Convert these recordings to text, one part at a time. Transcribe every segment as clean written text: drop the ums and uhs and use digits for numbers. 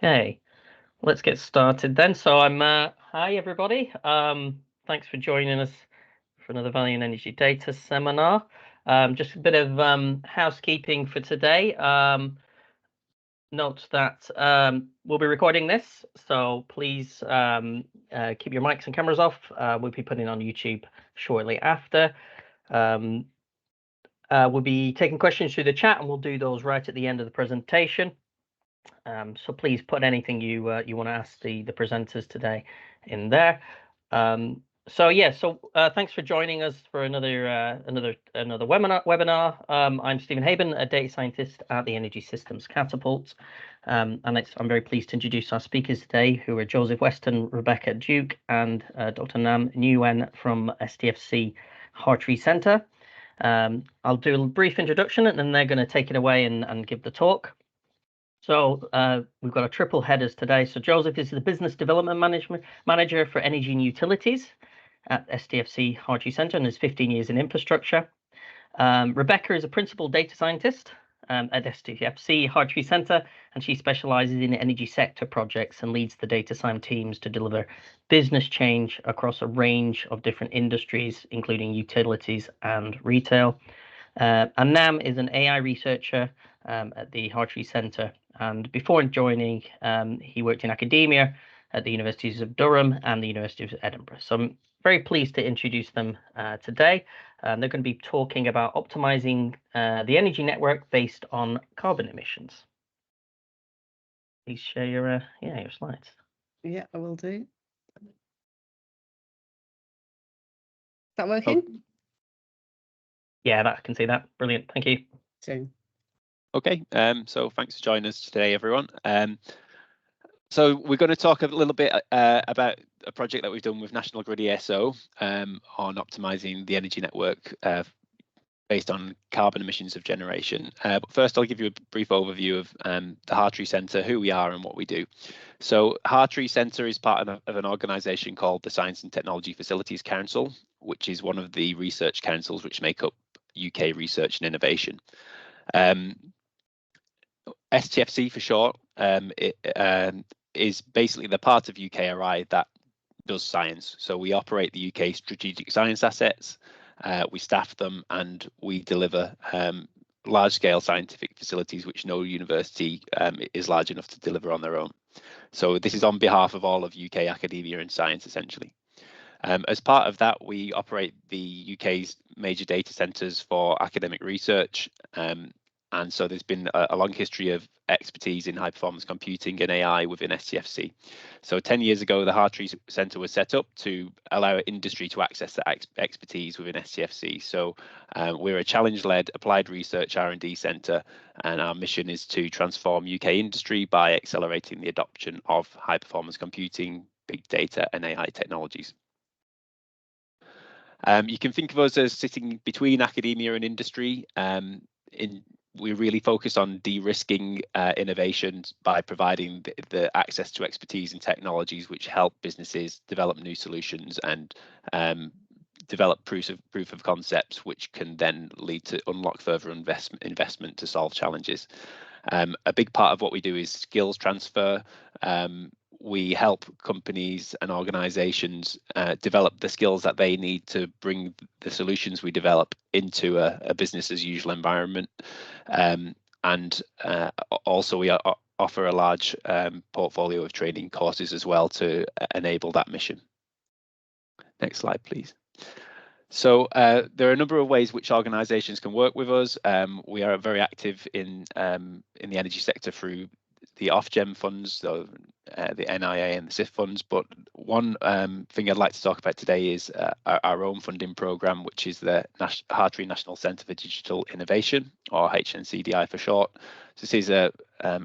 Okay, let's get started then. So hi everybody. Thanks for joining us for another Value and Energy Data seminar. Just a bit of housekeeping for today. Note that we'll be recording this, so please keep your mics and cameras off. We'll be putting it on YouTube shortly after. We'll be taking questions through the chat, and we'll do those right at the end of the presentation. So please put anything you want to ask the presenters today in there. Thanks for joining us for another webinar. I'm Stephen Haben, a data scientist at the Energy Systems Catapult, and I'm very pleased to introduce our speakers today, who are Joseph Weston, Rebecca Duke, and Dr. Nam Nguyen from STFC Hartree Centre. I'll do a brief introduction, and then they're going to take it away and give the talk. So we've got a triple headers today. So Joseph is the Business Development Manager for Energy and Utilities at STFC Hartree Centre and has 15 years in infrastructure. Rebecca is a Principal Data Scientist at STFC Hartree Centre, and she specialises in energy sector projects and leads the data science teams to deliver business change across a range of different industries, including utilities and retail. And Nam is an AI researcher at the Hartree Centre, and before joining, he worked in academia at the Universities of Durham and the University of Edinburgh. So I'm very pleased to introduce them today. They're going to be talking about optimizing the energy network based on carbon emissions. Please share your slides. Yeah, I will do. Is that working? Oh. Yeah, I can see that. Brilliant. Thank you. Okay, so thanks for joining us today, everyone. So we're going to talk a little bit about a project that we've done with National Grid ESO on optimizing the energy network based on carbon emissions of generation. But first, I'll give you a brief overview of the Hartree Centre, who we are and what we do. So Hartree Centre is part of an organisation called the Science and Technology Facilities Council, which is one of the research councils which make up UK research and innovation. STFC for short is basically the part of UKRI that does science. So we operate the UK strategic science assets, we staff them, and we deliver large-scale scientific facilities which no university is large enough to deliver on their own. So this is on behalf of all of UK academia and science, essentially. As part of that, we operate the UK's major data centres for academic research. And so there's been a long history of expertise in high performance computing and AI within STFC. So 10 years ago, the Hartree Centre was set up to allow industry to access that expertise within STFC. So we're a challenge-led applied research R&D centre, and our mission is to transform UK industry by accelerating the adoption of high performance computing, big data and AI technologies. You can think of us as sitting between academia and industry. We really focus on de-risking innovations by providing the access to expertise and technologies which help businesses develop new solutions and develop proof of concepts, which can then lead to unlock further investment to solve challenges. A big part of what we do is skills transfer. We help companies and organizations develop the skills that they need to bring the solutions we develop into a business as usual environment. Also we offer a large portfolio of training courses as well to enable that mission. Next slide, please. So there are a number of ways which organizations can work with us. We are very active in the energy sector through the Ofgem funds, so the NIA and the SIF funds. But one thing I'd like to talk about today is our own funding programme, which is the Hartree National Centre for Digital Innovation, or HNCDI for short. So this is a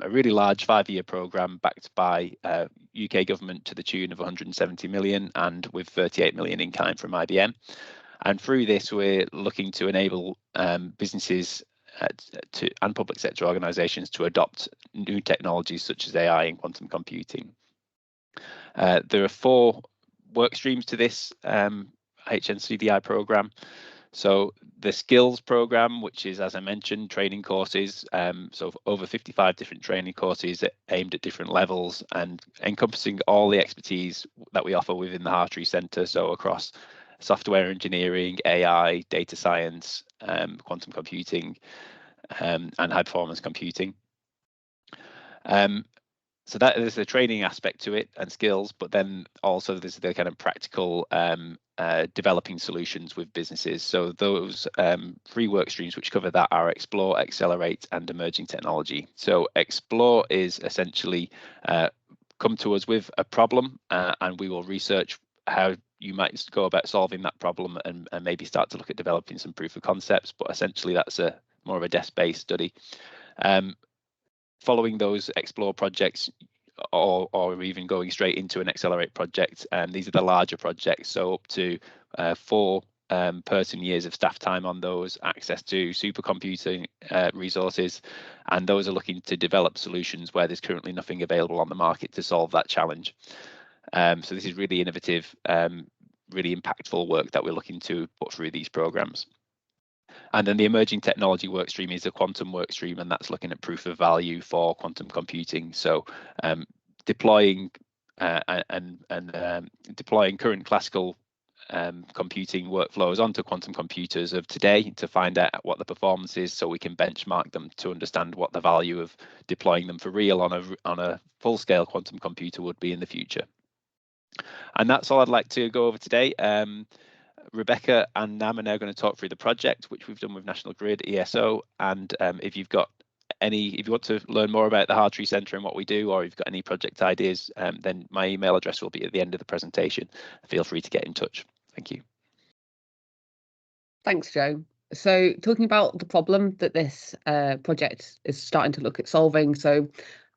really large 5-year programme backed by UK government to the tune of 170 million and with 38 million in kind from IBM. And through this, we're looking to enable businesses and public sector organisations to adopt new technologies such as AI and quantum computing. There are 4 work streams to this HNCDI programme. So the skills program, which is, as I mentioned, training courses, so over 55 different training courses aimed at different levels and encompassing all the expertise that we offer within the Hartree Centre, so across software engineering, AI, data science, quantum computing, and high performance computing. So that there's a training aspect to it and skills, but then also there's the kind of practical developing solutions with businesses. So those 3 work streams which cover that are explore, accelerate, and emerging technology. So explore is essentially come to us with a problem and we will research how you might go about solving that problem and maybe start to look at developing some proof of concepts, but essentially that's more of a desk-based study. Following those explore projects or even going straight into an accelerate project, and these are the larger projects, so up to 4 person years of staff time on those, access to supercomputing resources, and those are looking to develop solutions where there's currently nothing available on the market to solve that challenge. So this is really innovative, really impactful work that we're looking to put through these programs. And then the emerging technology work stream is a quantum work stream, and that's looking at proof of value for quantum computing. So deploying deploying current classical computing workflows onto quantum computers of today to find out what the performance is, so we can benchmark them to understand what the value of deploying them for real on a full-scale quantum computer would be in the future. And that's all I'd like to go over today. Rebecca and Nam are now going to talk through the project, which we've done with National Grid, ESO. And if you want to learn more about the Hartree Centre and what we do, or if you've got any project ideas, then my email address will be at the end of the presentation. Feel free to get in touch. Thank you. Thanks, Joe. So talking about the problem that this project is starting to look at solving. So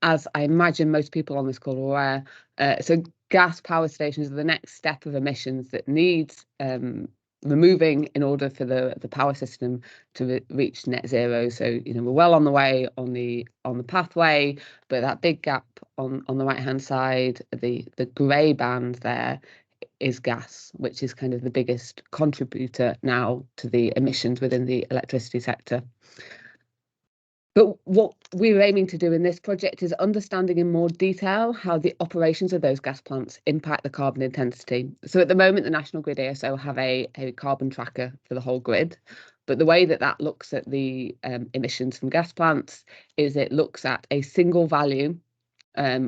as I imagine most people on this call are aware, so gas power stations are the next step of emissions that needs removing in order for the power system to reach net zero. So we're well on the way on the pathway, but that big gap on the right hand side, the grey band there, is gas, which is kind of the biggest contributor now to the emissions within the electricity sector. But what we're aiming to do in this project is understanding in more detail how the operations of those gas plants impact the carbon intensity. So at the moment, the National Grid ESO have a carbon tracker for the whole grid. But the way that looks at the emissions from gas plants is it looks at a single value,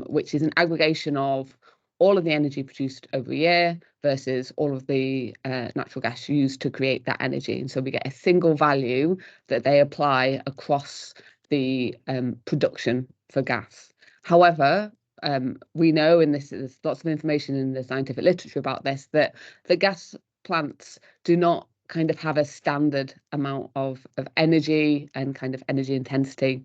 which is an aggregation of all of the energy produced over a year versus all of the natural gas used to create that energy. And so we get a single value that they apply across the production for gas. However, we know, and there's lots of information in the scientific literature about this, that the gas plants do not kind of have a standard amount of energy and kind of energy intensity.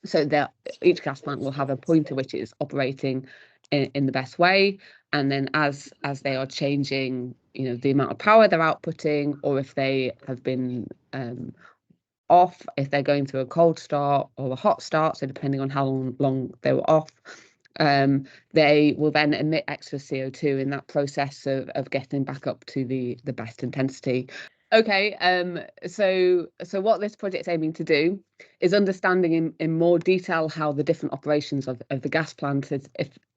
So each gas plant will have a point at which it is operating in the best way, and then as they are changing, the amount of power they're outputting, or if they have been off, if they're going through a cold start or a hot start, so depending on how long they were off, they will then emit extra CO2 in that process of getting back up to the best intensity. Okay, so what this project's aiming to do is understanding in more detail how the different operations of the gas plant is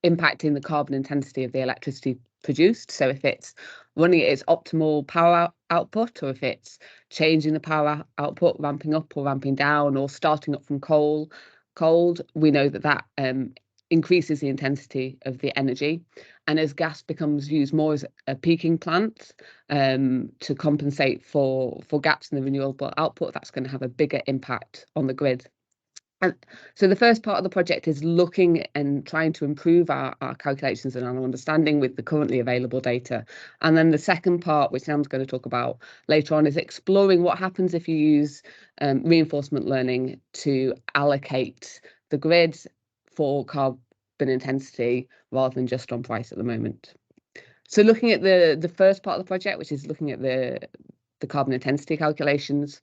impacting the carbon intensity of the electricity produced. So if it's running at its optimal power output, or if it's changing the power output, ramping up or ramping down, or starting up from cold, we know that increases the intensity of the energy. And as gas becomes used more as a peaking plant to compensate for gaps in the renewable output, that's going to have a bigger impact on the grid. And so the first part of the project is looking and trying to improve our calculations and our understanding with the currently available data. And then the second part, which Sam's going to talk about later on, is exploring what happens if you use reinforcement learning to allocate the grid for carbon intensity rather than just on price at the moment. So looking at the first part of the project, which is looking at the carbon intensity calculations.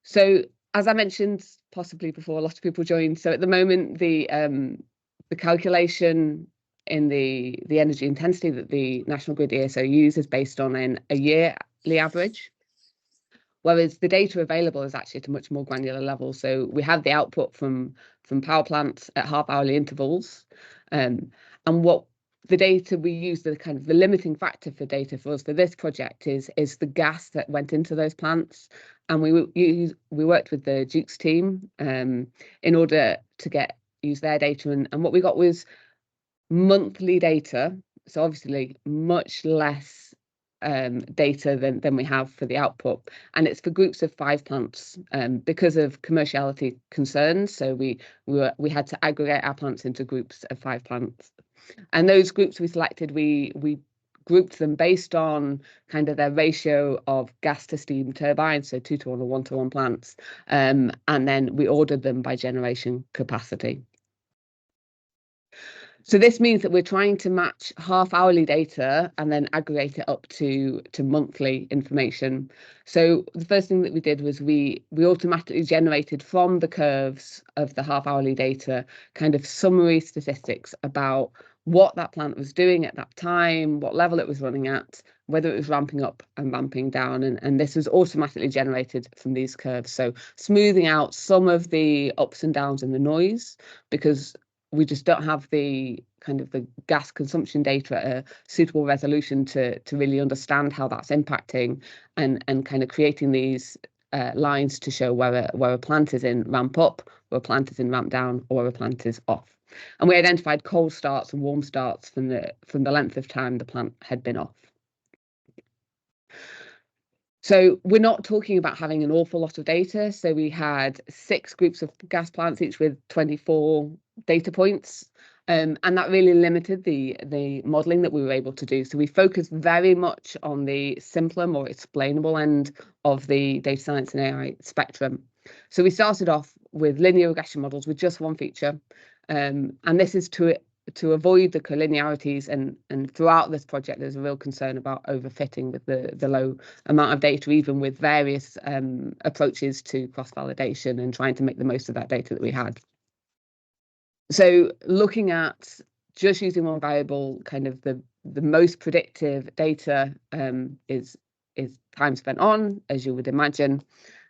So as I mentioned, possibly before a lot of people joined, so at the moment the calculation in the energy intensity that the National Grid ESO use is based on a yearly average. whereas the data available is actually at a much more granular level. So we have the output from power plants at half-hourly intervals, and what the data we use, the kind of the limiting factor for data for us for this project is the gas that went into those plants. And we worked with the Duke's team in order to use their data, and what we got was monthly data. So obviously much less data than we have for the output, and it's for groups of 5 plants because of commerciality concerns. So we had to aggregate our plants into groups of 5 plants. And those groups we selected, we grouped them based on kind of their ratio of gas to steam turbines, so 2-to-1 or 1-to-1 plants, and then we ordered them by generation capacity. So this means that we're trying to match half-hourly data and then aggregate it up to monthly information. So the first thing that we did was we automatically generated from the curves of the half-hourly data kind of summary statistics about what that plant was doing at that time, what level it was running at, whether it was ramping up and ramping down, and this was automatically generated from these curves. So smoothing out some of the ups and downs and the noise, because we just don't have the kind of the gas consumption data at a suitable resolution to really understand how that's impacting, and kind of creating these lines to show where a plant is in ramp up, where a plant is in ramp down, or where a plant is off. And we identified cold starts and warm starts from the length of time the plant had been off. So we're not talking about having an awful lot of data. So we had 6 groups of gas plants, each with 24 data points. And that really limited the modelling that we were able to do. So we focused very much on the simpler, more explainable end of the data science and AI spectrum. So we started off with linear regression models with just one feature. And this is to avoid the collinearities, and throughout this project there's a real concern about overfitting with the low amount of data, even with various approaches to cross-validation and trying to make the most of that data that we had. So looking at just using one variable, kind of the most predictive data is time spent on, as you would imagine.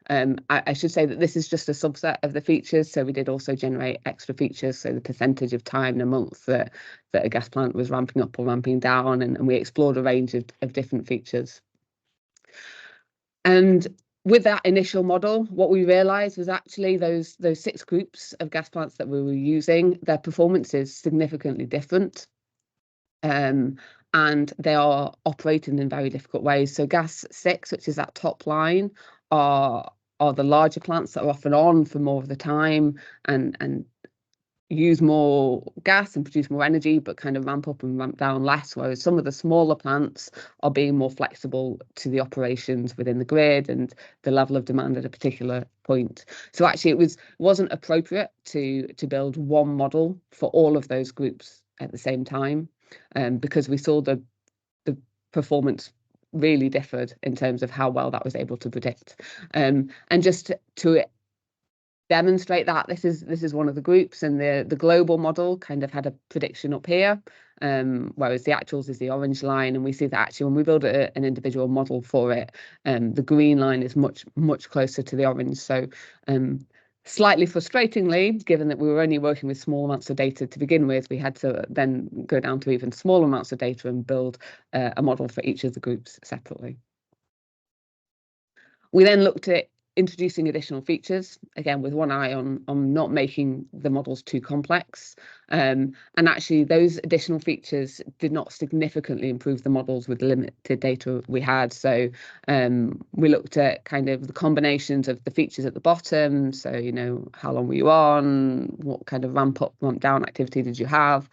I should say that this is just a subset of the features, so we did also generate extra features, so the percentage of time in a month that a gas plant was ramping up or ramping down, and we explored a range of different features. And with that initial model, what we realised was actually those 6 groups of gas plants that we were using, their performance is significantly different. And they are operating in very difficult ways. So gas 6, which is that top line, are the larger plants that are off and on for more of the time and use more gas and produce more energy, but kind of ramp up and ramp down less, whereas some of the smaller plants are being more flexible to the operations within the grid and the level of demand at a particular point. So actually it wasn't appropriate to build one model for all of those groups at the same time, because we saw the performance really differed in terms of how well that was able to predict. And just to demonstrate that, this is one of the groups, and the global model kind of had a prediction up here, whereas the actuals is the orange line, and we see that actually when we build an individual model for it, the green line is much closer to the orange. So slightly frustratingly, given that we were only working with small amounts of data to begin with, we had to then go down to even smaller amounts of data and build a model for each of the groups separately. We then looked at introducing additional features, again with one eye on not making the models too complex, and actually those additional features did not significantly improve the models with the limited data we had. So we looked at kind of the combinations of the features at the bottom, so how long were you on, what kind of ramp up, ramp down activity did you have,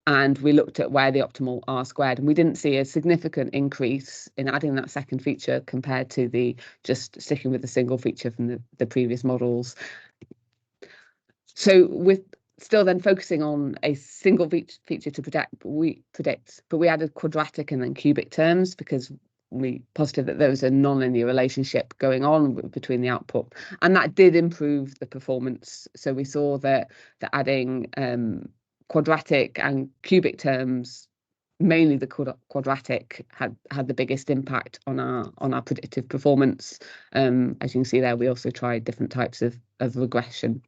and we looked at where the optimal R squared, and we didn't see a significant increase in adding that second feature compared to the just sticking with the single feature from the previous models. So with still then focusing on a single feature to predict, but we added quadratic and then cubic terms because we posited that there was a nonlinear relationship going on between the output, and that did improve the performance. So we saw that adding quadratic and cubic terms mainly the quadratic had the biggest impact on our predictive performance. As you can see there, we also tried different types of regression.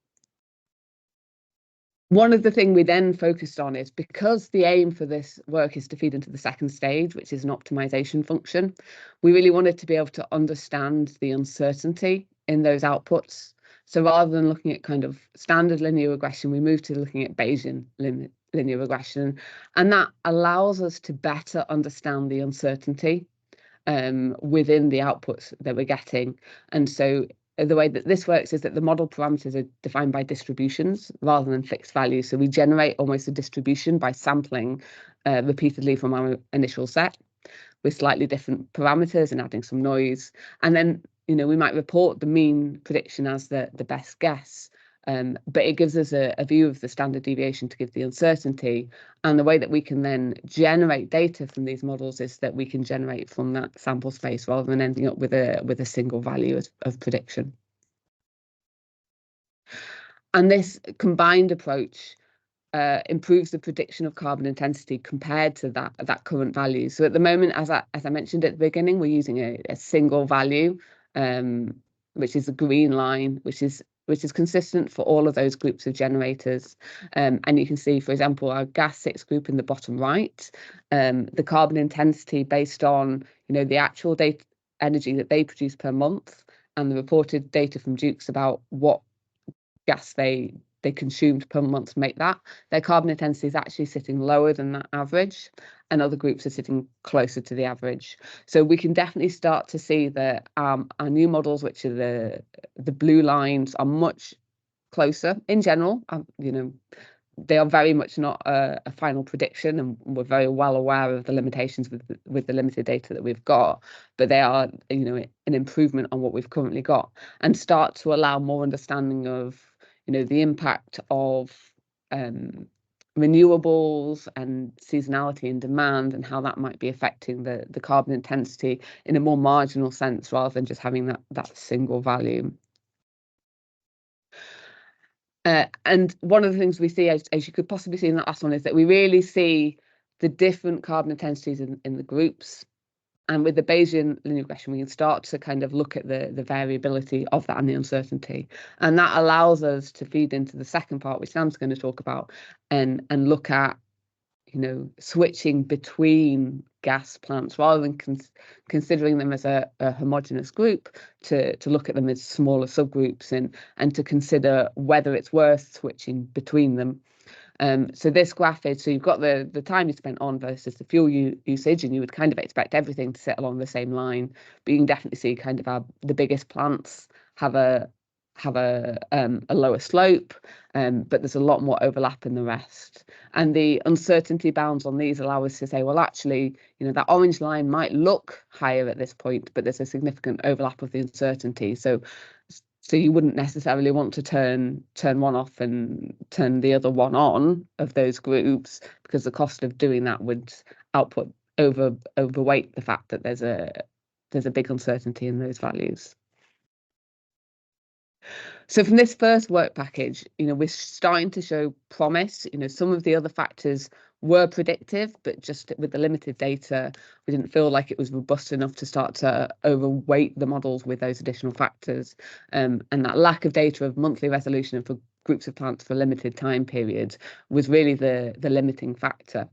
One of the things we then focused on is, because the aim for this work is to feed into the second stage, which is an optimization function, we really wanted to be able to understand the uncertainty in those outputs. So rather than looking at kind of standard linear regression, we moved to looking at Bayesian linear regression, and that allows us to better understand the uncertainty within the outputs that we're getting. And so the way that this works is that the model parameters are defined by distributions rather than fixed values. So we generate almost a distribution by sampling repeatedly from our initial set with slightly different parameters and adding some noise. And then, we might report the mean prediction as the best guess. But it gives us a view of the standard deviation to give the uncertainty. And the way that we can then generate data from these models is that we can generate from that sample space rather than ending up with a single value of prediction. And this combined approach improves the prediction of carbon intensity compared to that current value. So at the moment, as I mentioned at the beginning, we're using a single value, which is a green line, which is consistent for all of those groups of generators. And you can see, for example, our gas 6 group in the bottom right, the carbon intensity based on the actual data energy that they produce per month and the reported data from Dukes about what gas they consumed per month to make that, their carbon intensity is actually sitting lower than that average, and other groups are sitting closer to the average. So we can definitely start to see that our new models, which are the blue lines, are much closer in general. They are very much not a final prediction, and we're very well aware of the limitations with the limited data that we've got, but they are an improvement on what we've currently got, and start to allow more understanding of the impact of renewables and seasonality and demand, and how that might be affecting the carbon intensity in a more marginal sense rather than just having that single value. And one of the things we see, as you could possibly see in that last one, is that we really see the different carbon intensities in the groups. And with the Bayesian linear regression, we can start to kind of look at the variability of that and the uncertainty. And that allows us to feed into the second part, which Sam's going to talk about, and look at switching between gas plants rather than considering them as a homogeneous group, to look at them as smaller subgroups and to consider whether it's worth switching between them. So this graph is, so you've got the time you spent on versus the fuel usage, and you would kind of expect everything to sit along the same line, but you can definitely see kind of the biggest plants have a lower slope, but there's a lot more overlap in the rest. And the uncertainty bounds on these allow us to say, well, actually, that orange line might look higher at this point, but there's a significant overlap of the uncertainty. So you wouldn't necessarily want to turn one off and turn the other one on of those groups, because the cost of doing that would overweight the fact that there's a big uncertainty in those values. So from this first work package, we're starting to show promise. Some of the other factors were predictive, but just with the limited data, we didn't feel like it was robust enough to start to overweight the models with those additional factors. And that lack of data of monthly resolution for groups of plants for a limited time period was really the limiting factor.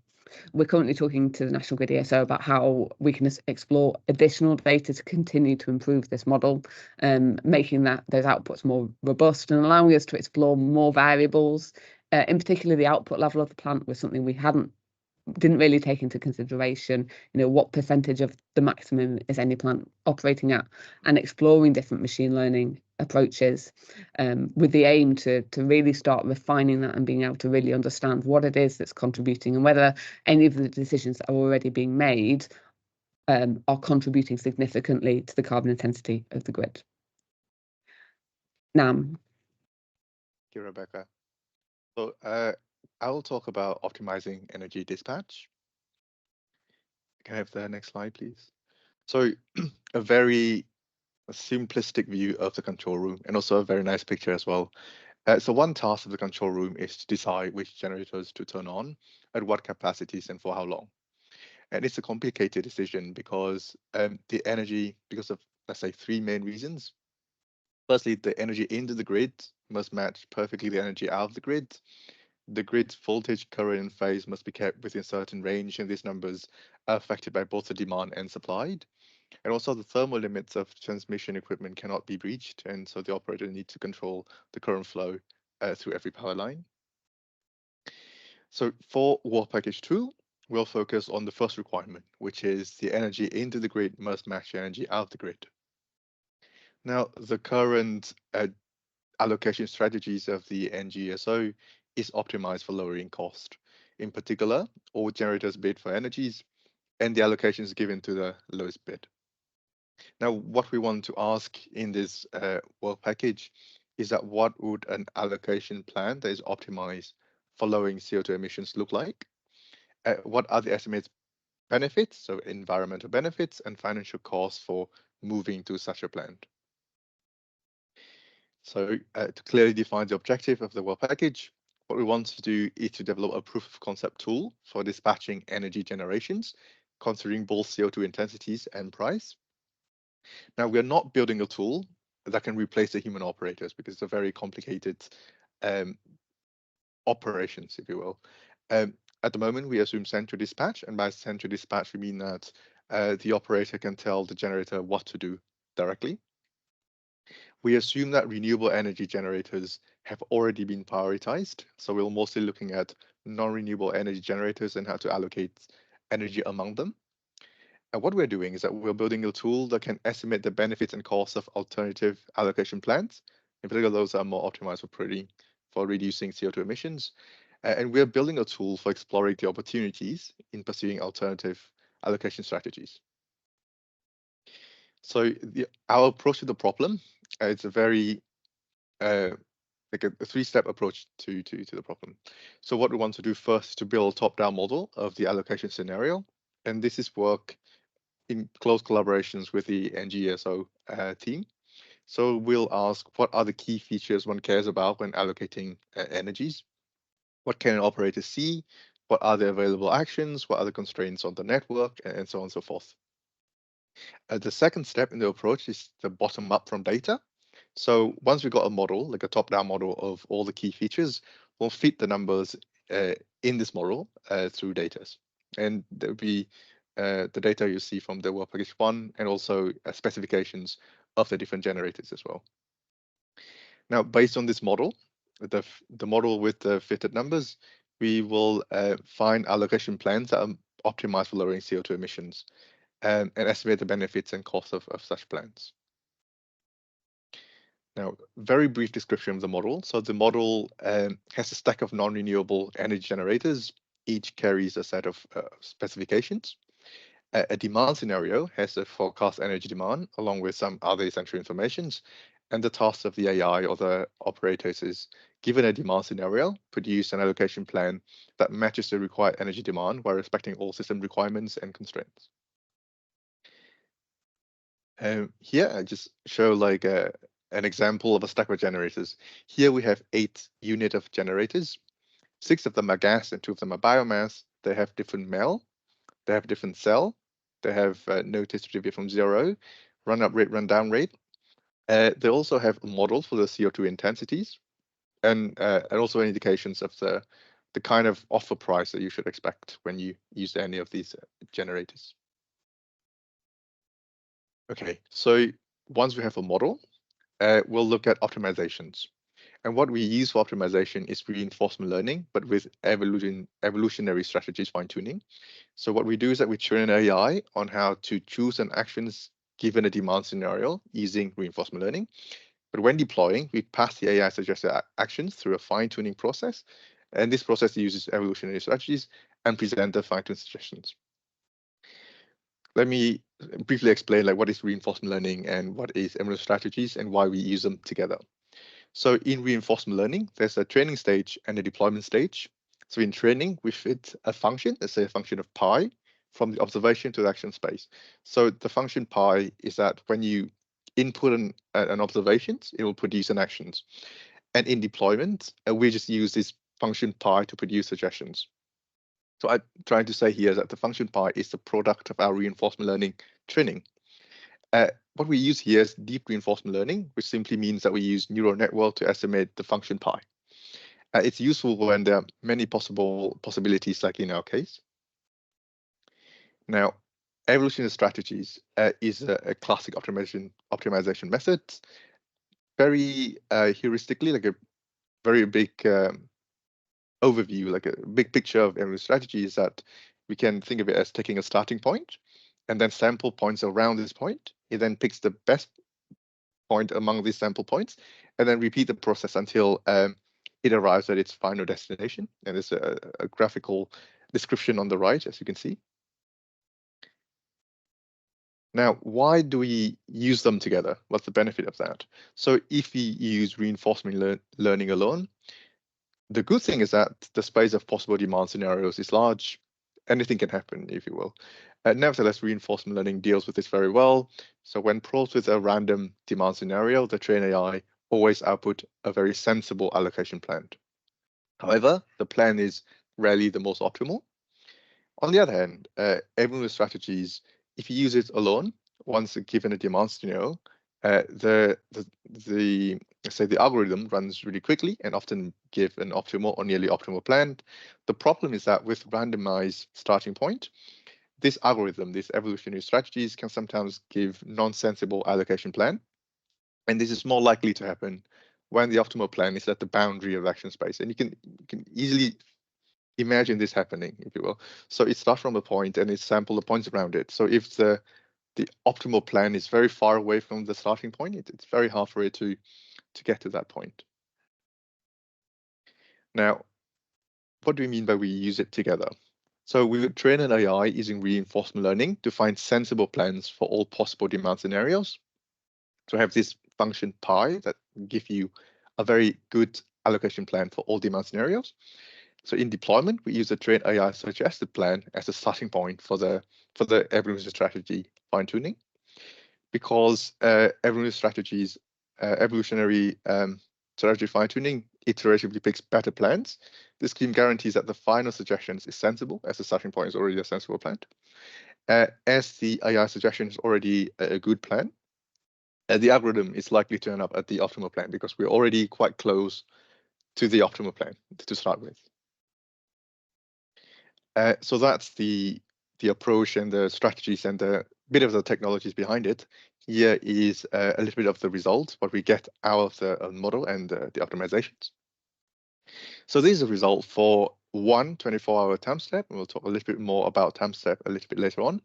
We're currently talking to the National Grid ESO about how we can explore additional data to continue to improve this model, making those outputs more robust and allowing us to explore more variables. In particular, the output level of the plant was something we didn't really take into consideration. What percentage of the maximum is any plant operating at, and exploring different machine learning approaches, with the aim to really start refining that and being able to really understand what it is that's contributing, and whether any of the decisions that are already being made are contributing significantly to the carbon intensity of the grid. Nam. Thank you, Rebecca. So I will talk about optimizing energy dispatch. Can I have the next slide, please? So a very simplistic view of the control room, and also a very nice picture as well. So one task of the control room is to decide which generators to turn on, at what capacities, and for how long. And it's a complicated decision because the energy, because of, let's say, three main reasons. Firstly, the energy into the grid must match perfectly the energy out of the grid. The grid's voltage, current, and phase must be kept within a certain range, and these numbers are affected by both the demand and supplied. And also the thermal limits of transmission equipment cannot be breached, and so the operator needs to control the current flow through every power line. So for work package 2, we'll focus on the first requirement, which is the energy into the grid must match the energy out of the grid. Now, the current allocation strategies of the NGSO is optimized for lowering cost. In particular, all generators bid for energies and the allocations given to the lowest bid. Now, what we want to ask in this work package is that what would an allocation plan that is optimized for lowering CO2 emissions look like? What are the estimated benefits, so environmental benefits and financial costs for moving to such a plan? So to clearly define the objective of the work package, what we want to do is to develop a proof of concept tool for dispatching energy generations, considering both CO2 intensities and price. Now, we are not building a tool that can replace the human operators because it's a very complicated operations, if you will. At the moment, we assume central dispatch, and by central dispatch, we mean that the operator can tell the generator what to do directly. We assume that renewable energy generators have already been prioritized, so we're mostly looking at non-renewable energy generators and how to allocate energy among them. And what we're doing is that we're building a tool that can estimate the benefits and costs of alternative allocation plans. In particular, those are more optimized for reducing CO2 emissions. And we're building a tool for exploring the opportunities in pursuing alternative allocation strategies. So our approach to the problem, it's a very like a three-step approach to the problem. So what we want to do first is to build a top-down model of the allocation scenario. And this is work in close collaborations with the NGSO team. So we'll ask, what are the key features one cares about when allocating energies? What can an operator see? What are the available actions? What are the constraints on the network? And so on and so forth. The second step in the approach is the bottom up from data. So once we've got a model, like a top-down model of all the key features, we'll feed the numbers in this model through data. And there will be the data you see from the work package 1 and also specifications of the different generators as well. Now, based on this model, the model with the fitted numbers, we will find allocation plans that are optimized for lowering CO2 emissions and estimate the benefits and costs of such plans. Now, very brief description of the model. So the model has a stack of non-renewable energy generators. Each carries a set of specifications. A demand scenario has a forecast energy demand along with some other essential informations. And the task of the AI or the operators is, given a demand scenario, produce an allocation plan that matches the required energy demand while respecting all system requirements and constraints. Here, I just show like an example of a stack of generators. Here we have 8 units of generators. 6 of them are gas and 2 of them are biomass. They have different MEL. They have different cell. They have no distributed from 0, run up rate, run down rate. They also have a model for the CO2 intensities and also indications of the kind of offer price that you should expect when you use any of these generators. Okay, so once we have a model, we'll look at optimizations. And what we use for optimization is reinforcement learning, but with evolutionary strategies fine-tuning. So what we do is that we train an AI on how to choose an actions given a demand scenario using reinforcement learning. But when deploying, we pass the AI suggested actions through a fine-tuning process. And this process uses evolutionary strategies and present the fine-tuned suggestions. Let me briefly explain like what is reinforcement learning and what is evolutionary strategies and why we use them together. So in reinforcement learning, there's a training stage and a deployment stage. So in training, we fit a function, let's say a function of pi, from the observation to the action space. So the function pi is that when you input an observation, it will produce an actions. And in deployment, we just use this function pi to produce suggestions. So I'm trying to say here that the function pi is the product of our reinforcement learning training. What we use here is deep reinforcement learning, which simply means that we use neural network to estimate the function pi. It's useful when there are many possibilities, like in our case. Now, evolutionary strategies is a classic optimization method. Very heuristically, like a very big overview, like a big picture of evolutionary strategy is that we can think of it as taking a starting point and then sample points around this point. It then picks the best point among these sample points and then repeat the process until it arrives at its final destination. And there's a graphical description on the right, as you can see. Now, why do we use them together? What's the benefit of that? So if we use reinforcement learning alone, the good thing is that the space of possible demand scenarios is large. Anything can happen, if you will. Nevertheless, reinforcement learning deals with this very well. So when probed with a random demand scenario, the trained AI always output a very sensible allocation plan. However, the plan is rarely the most optimal. On the other hand, evolutionary strategies, if you use it alone, once given a demand scenario, let's say the algorithm runs really quickly and often give an optimal or nearly optimal plan. The problem is that with randomized starting point, this algorithm, these evolutionary strategies can sometimes give non-sensible allocation plan. And this is more likely to happen when the optimal plan is at the boundary of action space. And you can easily imagine this happening, if you will. So it starts from a point and it samples the points around it. So if the optimal plan is very far away from the starting point, it's very hard for it to get to that point. Now, what do we mean by we use it together? So we would train an AI using reinforcement learning to find sensible plans for all possible demand scenarios. So I have this function pi that give you a very good allocation plan for all demand scenarios. So in deployment, we use the trained AI suggested plan as a starting point for the evolutionary strategy fine-tuning, because evolutionary strategy fine-tuning iteratively picks better plans. This scheme guarantees that the final suggestions is sensible, as the starting point is already a sensible plan. As the AI suggestion is already a good plan, the algorithm is likely to end up at the optimal plan because we're already quite close to the optimal plan to start with. So that's the approach and the strategies and the bit of the technologies behind it. Here is a little bit of the results, what we get out of the model and the optimizations. So this is a result for one 24-hour time step, and we'll talk a little bit more about time step a little bit later on.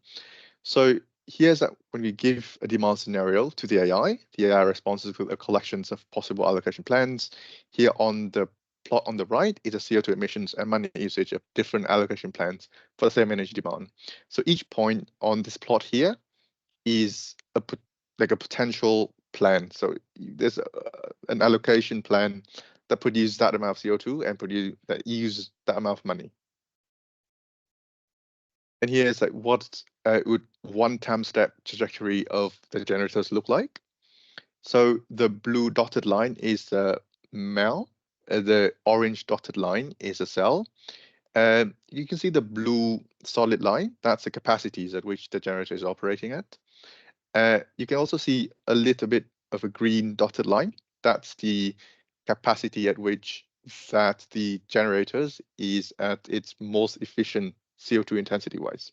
So here's that when we give a demand scenario to the AI responds with a collection of possible allocation plans. Here on the plot on the right is the CO2 emissions and money usage of different allocation plans for the same energy demand. So each point on this plot here is a potential plan. So there's an allocation plan that produces that amount of CO2 and that uses that amount of money. And here's like what would one time step trajectory of the generators look like. So the blue dotted line is the mel. The orange dotted line is a cell. You can see the blue solid line. That's the capacities at which the generator is operating at. You can also see a little bit of a green dotted line. That's the capacity at which that the generators is at its most efficient CO2 intensity wise.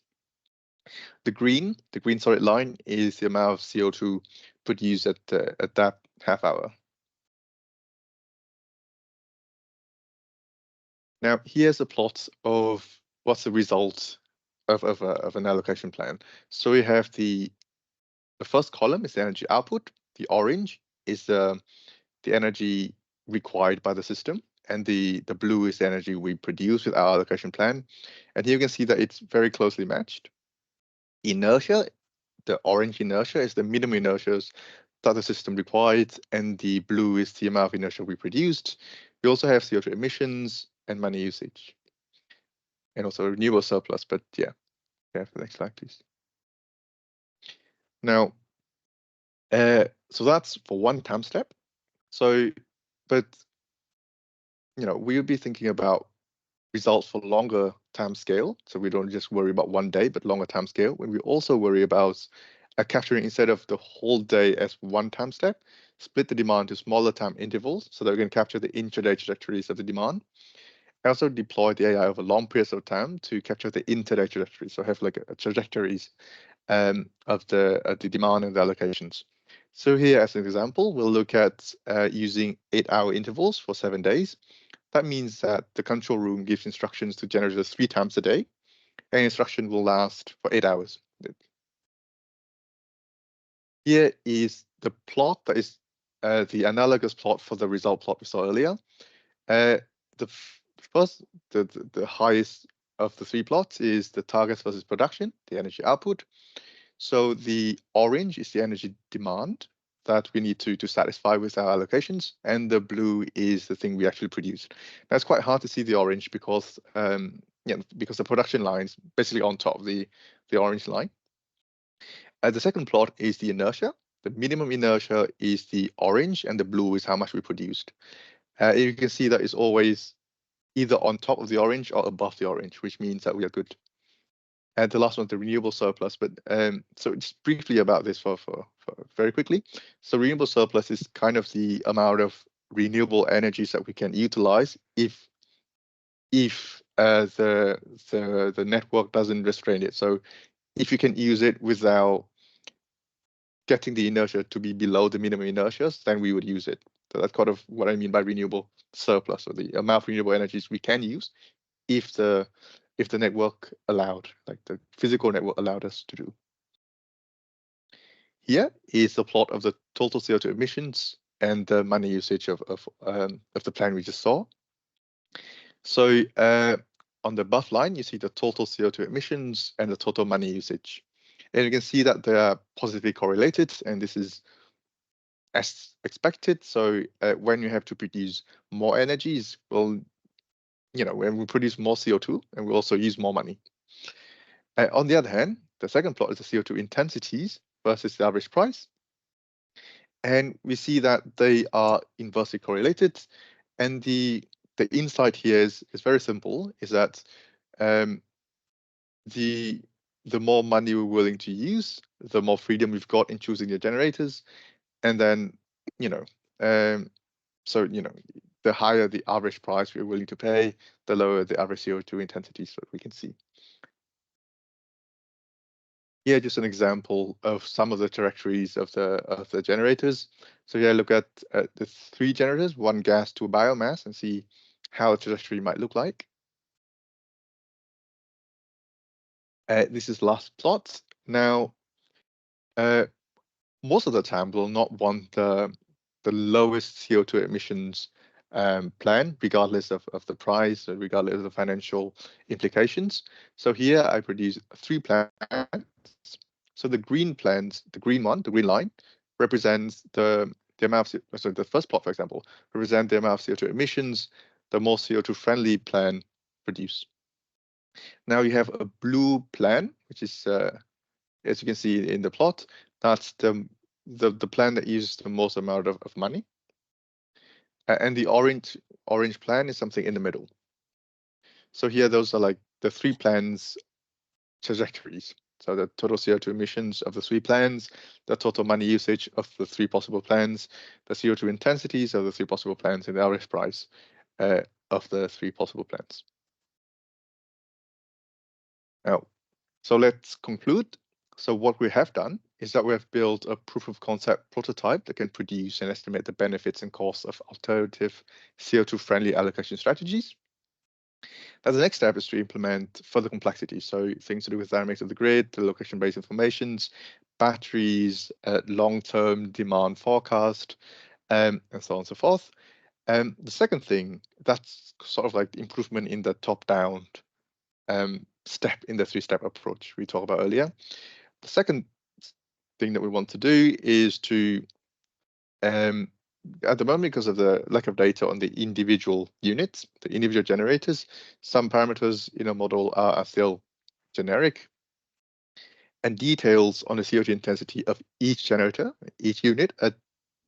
The green solid line is the amount of CO2 produced at that half hour. Now, here's a plot of what's the result of an allocation plan. So we have the first column is the energy output. The orange is the energy required by the system, and the blue is the energy we produce with our allocation plan. And here you can see that it's very closely matched. Inertia, the orange inertia is the minimum inertias that the system required, and the blue is the amount of inertia we produced. We also have CO2 emissions and money usage, and also a renewable surplus. But yeah, the next slide, please. Now, so that's for one time step. So, but we'll be thinking about results for longer time scale. So we don't just worry about one day, but longer time scale. When we also worry about capturing, instead of the whole day as one time step, split the demand to smaller time intervals so that we can capture the intraday trajectories of the demand. I also deploy the AI over long periods of time to capture the intraday trajectories. So have like a trajectories of the demand and the allocations. So here, as an example, we'll look at using 8-hour intervals for 7 days. That means that the control room gives instructions to generators 3 times a day, and instruction will last for 8 hours. Here is the plot that is the analogous plot for the result plot we saw earlier. The highest of the 3 plots is the targets versus production, the energy output. So the orange is the energy demand that we need to satisfy with our allocations, and the blue is the thing we actually produce. Now it's quite hard to see the orange because because the production line is basically on top of the orange line. The second plot is the inertia. The minimum inertia is the orange, and the blue is how much we produced. You can see that it's always either on top of the orange or above the orange, which means that we are good. And the last one, the renewable surplus. But so just briefly about this for very quickly. So renewable surplus is kind of the amount of renewable energies that we can utilize if the network doesn't restrain it. So if you can use it without getting the inertia to be below the minimum inertias, then we would use it. So that's kind of what I mean by renewable surplus, or the amount of renewable energies we can use if the network allowed, like the physical network allowed us to do. Here is the plot of the total CO2 emissions and the money usage of the plan we just saw. So on the buff line, you see the total CO2 emissions and the total money usage. And you can see that they are positively correlated, and this is as expected. So when you have to produce more energies, well, when we produce more CO2, and we also use more money. On the other hand, the second plot is the CO2 intensities versus the average price. And we see that they are inversely correlated. And the insight here is very simple, is that the more money we're willing to use, the more freedom we've got in choosing the generators. And then, the higher the average price we're willing to pay, the lower the average CO2 intensity, so we can see. Here, just an example of some of the trajectories of the generators. So here, look at the 3 generators, 1 gas, 2 biomass, and see how a trajectory might look like. This is last plot. Now, most of the time, we'll not want the lowest CO2 emissions plan, regardless of the price, or regardless of the financial implications. So here I produce 3 plans. So the green plans, the green line, represents the amount of, so the first plot, for example, represents the amount of CO2 emissions the more CO2 friendly plan produce. Now you have a blue plan, which is, as you can see in the plot, that's the plan that uses the most amount of money. And the orange plan is something in the middle. So here, those are like the 3 plans trajectories. So the total CO2 emissions of the 3 plans, the total money usage of the 3 possible plans, the CO2 intensities of the 3 possible plans, and the average price of the 3 possible plans. Now, so let's conclude. So what we have done is that we have built a proof of concept prototype that can produce and estimate the benefits and costs of alternative CO2 friendly allocation strategies. Now, the next step is to implement further complexity. So things to do with dynamics of the grid, the location-based informations, batteries, long-term demand forecast, and so on and so forth. The second thing, that's sort of like the improvement in the top-down step in the 3-step approach we talked about earlier. The second thing that we want to do is to, at the moment, because of the lack of data on the individual units, the individual generators, some parameters in a model are still generic, and details on the CO2 intensity of each generator, each unit, at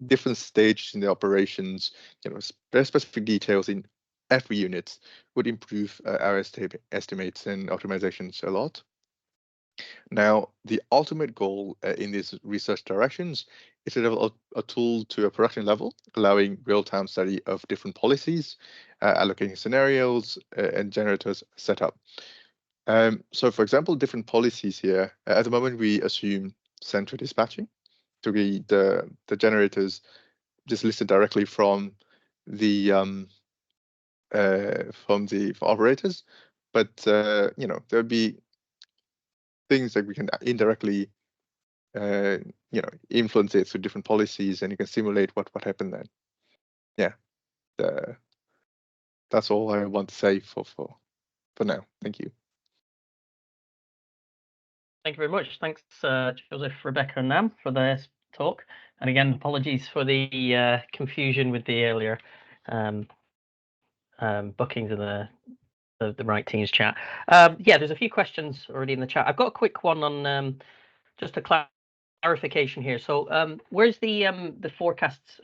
different stages in the operations, very specific details in every unit would improve our estimates and optimizations a lot. Now, the ultimate goal in these research directions is to develop a tool to a production level, allowing real-time study of different policies, allocating scenarios, and generators setup. So, for example, different policies here. At the moment, we assume central dispatching to be the generators just listed directly from the operators, but you know, there'll be things that we can indirectly you know, influence it through different policies, and you can simulate what happened then. Yeah, that's all I want to say for now. Thank you. Thank you very much. Thanks, Joseph, Rebecca, and Nam for this talk. And again, apologies for the confusion with the earlier bookings in the right teams chat. Yeah, there's a few questions already in the chat. I've got a quick one on just a clarification here. So where's the forecasts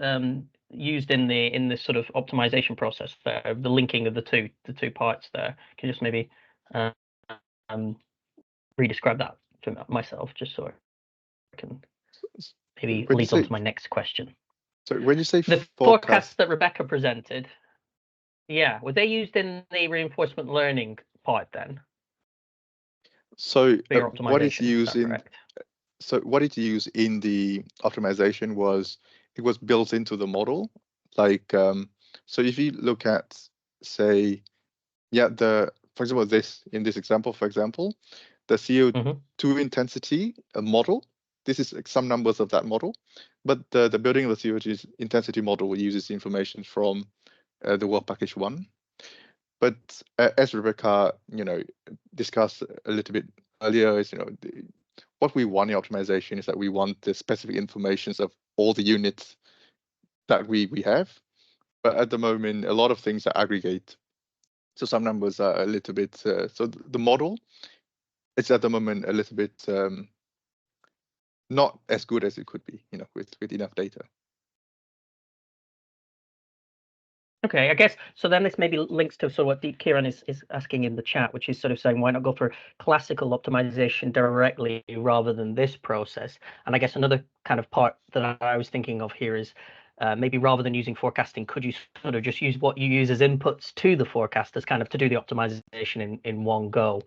used in the sort of optimization process there, the linking of the two parts there? Can you just maybe re-describe that for myself, just so I can maybe lead on to my next question? So when you say the forecasts that Rebecca presented, yeah, were they used in the reinforcement learning part then? So what is used in? So what it used in the optimization was it was built into the model. Like so if you look at, say, yeah, for example, in this example, for example, the CO2 intensity model. This is like some numbers of that model, but the building of the CO2 intensity model uses information from the work package 1. But as Rebecca, you know, discussed a little bit earlier, is, you know, what we want in optimization is that we want the specific informations of all the units that we have. But at the moment, a lot of things are aggregate. So some numbers are a little bit, so the model is at the moment a little bit not as good as it could be, you know, with enough data. Okay, I guess so. Then this maybe links to sort of what Kieran is asking in the chat, which is sort of saying, why not go for classical optimization directly rather than this process? And I guess another kind of part that I was thinking of here is maybe rather than using forecasting, could you sort of just use what you use as inputs to the forecast as kind of to do the optimization in one go?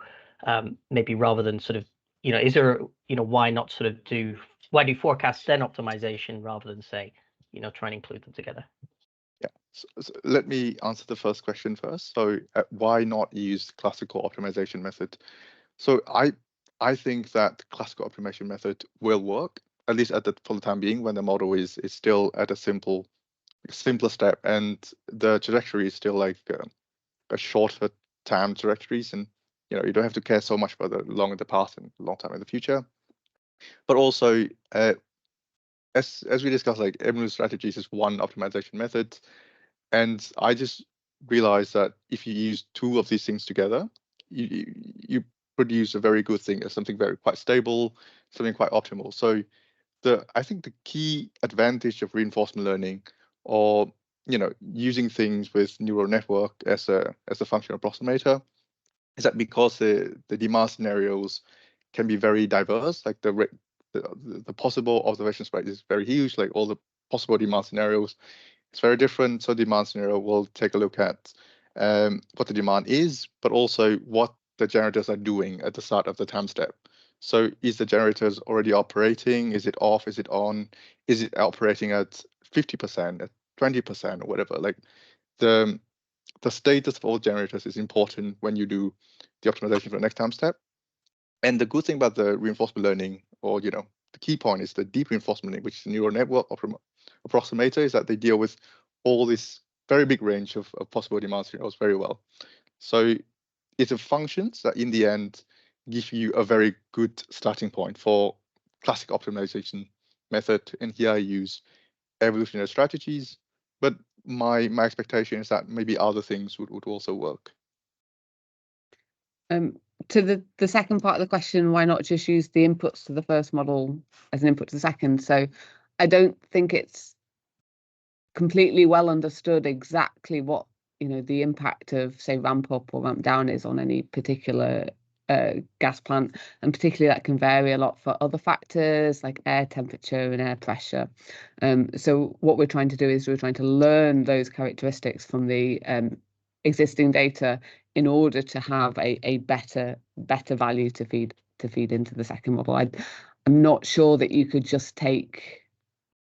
Maybe rather than sort of, you know, is there, you know, why not sort of why do forecasts then optimization rather than, say, you know, try and include them together? Yeah, so let me answer the first question first. So why not use classical optimization method? So I think that classical optimization method will work, at least for the time being, when the model is still at a simpler step, and the trajectory is still like a shorter time trajectories, and you know, you don't have to care so much about the long in the past and long time in the future. But also, as we discussed, like MLU strategies is one optimization method, and I just realized that if you use two of these things together, you produce a very good thing, as something quite stable, something quite optimal. So I think the key advantage of reinforcement learning, or you know, using things with neural network as a functional approximator, is that because the demand scenarios can be very diverse, like the possible observation space is very huge, like all the possible demand scenarios, it's very different. So demand scenario will take a look at what the demand is, but also what the generators are doing at the start of the time step. So is the generators already operating? Is it off? Is it on? Is it operating at 50%, at 20%, or whatever? Like the status of all generators is important when you do the optimization for the next time step. And the good thing about the reinforcement learning, or you know, the key point is the deep reinforcement learning, which is the neural network approximator, is that they deal with all this very big range of possible demand scenarios very well. So it's a functions that in the end give you a very good starting point for classic optimization method. And here I use evolutionary strategies, but my expectation is that maybe other things would also work. To the second part of the question, why not just use the inputs to the first model as an input to the second? So I don't think it's completely well understood exactly what the impact of, say, ramp up or ramp down is on any particular gas plant, and particularly that can vary a lot for other factors like air temperature and air pressure. So what we're trying to do is we're trying to learn those characteristics from the existing data in order to have a better value to feed into the second model. I'm not sure that you could just take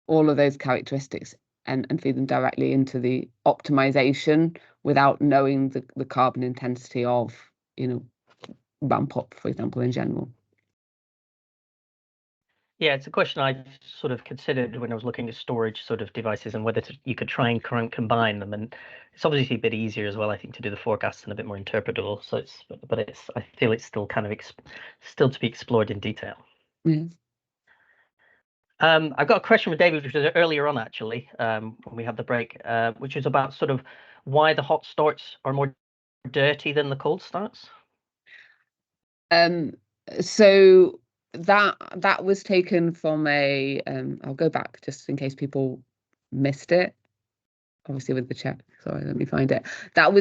all of those characteristics and feed them directly into the optimization without knowing the carbon intensity of, ramp up, for example, in general. Yeah, it's a question I sort of considered when I was looking at storage sort of devices and whether you could try and combine them. And it's obviously a bit easier as well, I think, to do the forecasts and a bit more interpretable. So I feel it's still kind of still to be explored in detail. Yeah. I've got a question for David, which was earlier on actually, when we had the break, which is about sort of why the hot starts are more dirty than the cold starts. So that was taken from a I'll go back just in case people missed it, obviously with the check. Sorry, let me find it. That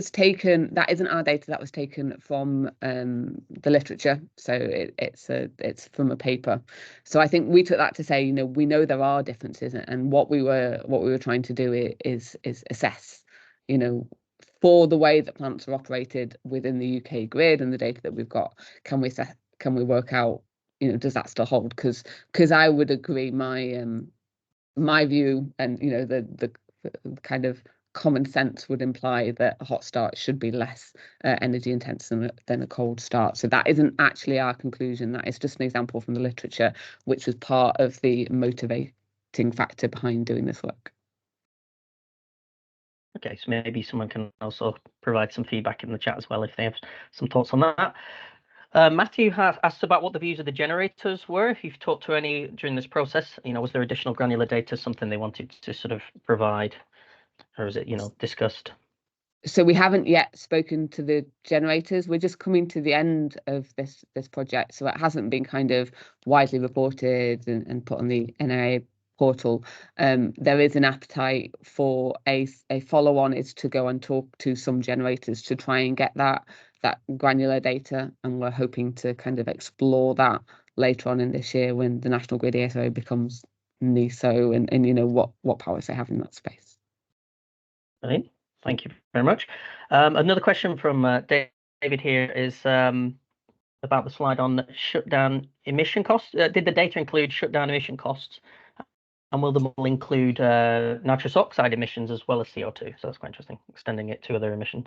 isn't our data, that was taken from the literature. So it's from a paper. So I think we took that to say, we know there are differences, and what we were trying to do is assess, for the way that plants are operated within the UK grid and the data that we've got, can we work out, does that still hold? Because I would agree, my view and the kind of common sense would imply that a hot start should be less energy intense than a cold start. So that isn't actually our conclusion. That is just an example from the literature, which was part of the motivating factor behind doing this work. Okay, so maybe someone can also provide some feedback in the chat as well if they have some thoughts on that. Matthew has asked about what the views of the generators were. If you've talked to any during this process, was there additional granular data, something they wanted to sort of provide, or is it, discussed? So we haven't yet spoken to the generators. We're just coming to the end of this project, so it hasn't been kind of widely reported and put on the NIA portal. There is an appetite for a follow-on, is to go and talk to some generators to try and get that granular data, and we're hoping to kind of explore that later on in this year when the National Grid ESO becomes NESO and what powers they have in that space. Brilliant. Thank you very much. Another question from David here is about the slide on shutdown emission costs. Did the data include shutdown emission costs, and will the model include nitrous oxide emissions as well as CO2? So that's quite interesting, extending it to other emissions.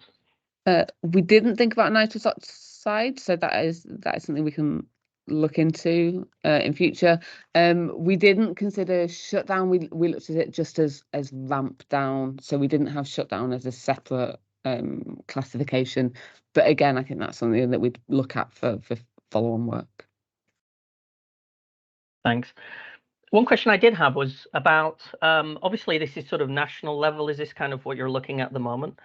We didn't think about nitrous oxide, so that is something we can look into in future. We didn't consider shutdown. We looked at it just as ramp down, so we didn't have shutdown as a separate classification. But again, I think that's something that we'd look at for follow-on work. Thanks. One question I did have was about, obviously this is sort of national level. Is this kind of what you're looking at the moment?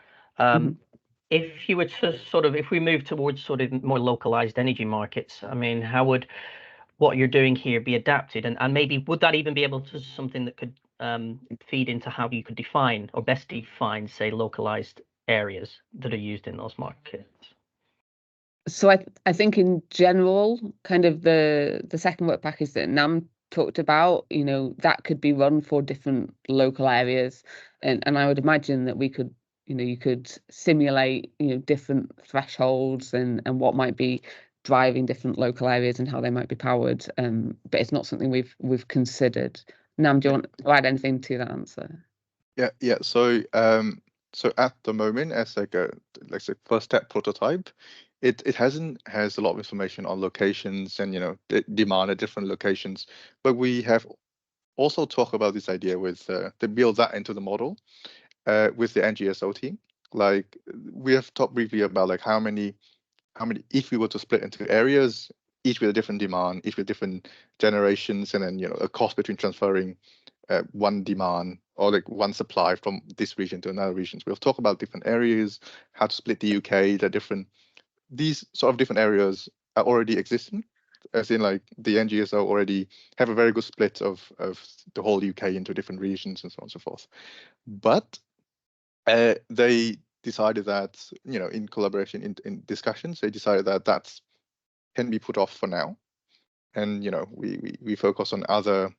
If you were to if we move towards sort of more localized energy markets, I mean, how would what you're doing here be adapted? And maybe would that even be able to something that could feed into how you could define or best define, say, localized areas that are used in those markets? So I think in general, kind of the second work package that Nam talked about, that could be run for different local areas, and I would imagine that we could, you could simulate, different thresholds and what might be driving different local areas and how they might be powered. But it's not something we've considered. Nam, do you want to add anything to that answer? Yeah. So at the moment, as like a first step prototype, it has a lot of information on locations and demand at different locations. But we have also talked about this idea with to build that into the model. With the NGSO team, like we have talked briefly about like how many, if we were to split into areas, each with a different demand, each with different generations, and then a cost between transferring one demand or like one supply from this region to another region. So we'll talk about different areas, how to split the UK. These sort of different areas are already existing, as in like the NGSO already have a very good split of the whole UK into different regions and so on and so forth. But the decided that, in collaboration, in discussions, they decided that that can be put off for now, and we focus on other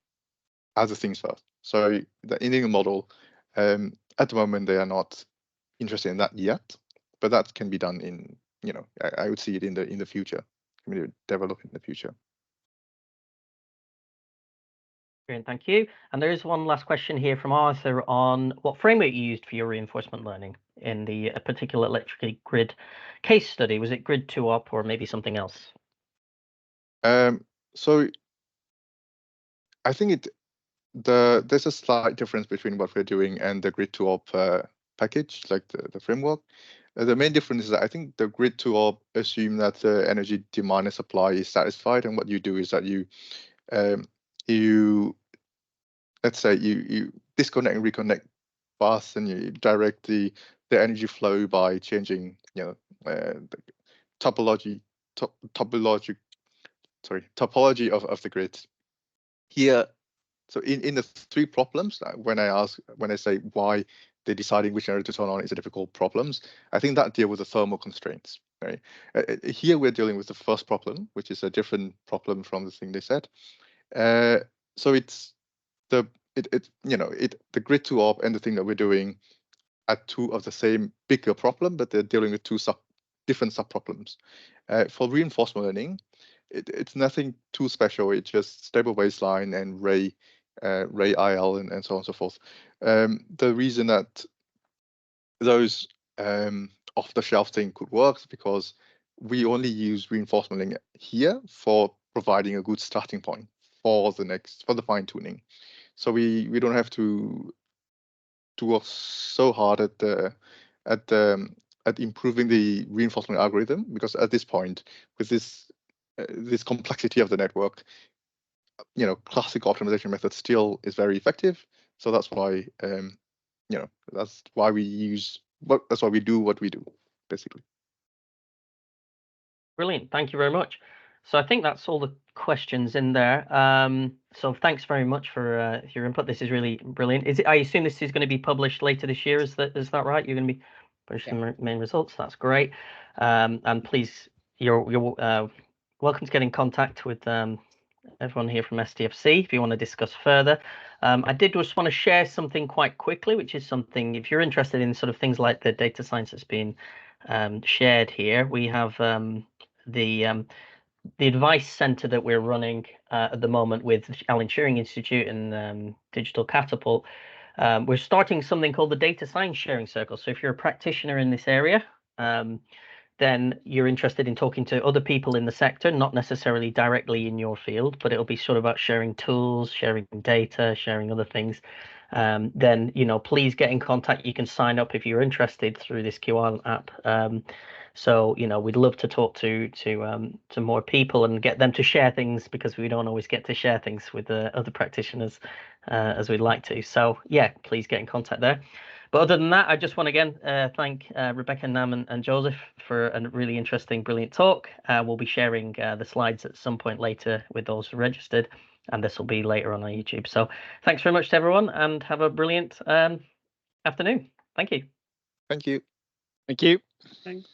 things first. So the Indian model, at the moment, they are not interested in that yet, but that can be done in, I would see it in the future, develop in the future. Brilliant, thank you. And there is one last question here from Arthur on what framework you used for your reinforcement learning in the particular electrical grid case study. Was it grid 2-op or maybe something else? So I think there's a slight difference between what we're doing and the grid 2-op package, like the framework. The main difference is that I think the grid 2-op assume that the energy demand and supply is satisfied, and what you do is that you let's say you disconnect and reconnect paths, and you direct the energy flow by changing the topology of the grid. Here, so in the three problems, when I say why they're deciding which generator to turn on is a difficult problems, I think that deal with the thermal constraints. Right? Here we're dealing with the first problem, which is a different problem from the thing they said. So it's the grid 2-op and the thing that we're doing are two of the same bigger problem, but they're dealing with two different sub-problems. For reinforcement learning, it's nothing too special. It's just stable baseline and Ray IL and so on and so forth. The reason that those off-the-shelf thing could work is because we only use reinforcement learning here for providing a good starting point for the fine-tuning. So we don't have to work so hard at improving the reinforcement algorithm, because at this point, with this complexity of the network, classic optimization method still is very effective. So that's why that's why we do what we do, basically. Brilliant, thank you very much. So I think that's all the questions in there. So thanks very much for your input. This is really brilliant. I assume this is going to be published later this year? Is that right? You're going to be publishing the main results. That's great. And please, you're welcome to get in contact with everyone here from STFC if you want to discuss further. I did just want to share something quite quickly, which is something, if you're interested in sort of things like the data science that's been shared here, we have the advice center that we're running at the moment with Alan Turing Institute and Digital Catapult. We're starting something called the Data Science Sharing Circle. So if you're a practitioner in this area, then you're interested in talking to other people in the sector, not necessarily directly in your field, but it'll be sort of about sharing tools, sharing data, sharing other things. Then please get in contact. You can sign up if you're interested through this QR app. So we'd love to talk to more people and get them to share things, because we don't always get to share things with other practitioners as we'd like to. So yeah, please get in contact there. But other than that, I just want to again thank Rebecca, Nam, and Joseph for a really interesting, brilliant talk. We'll be sharing the slides at some point later with those registered, and this will be later on YouTube. So thanks very much to everyone, and have a brilliant afternoon. Thank you. Thank you. Thank you. Thanks.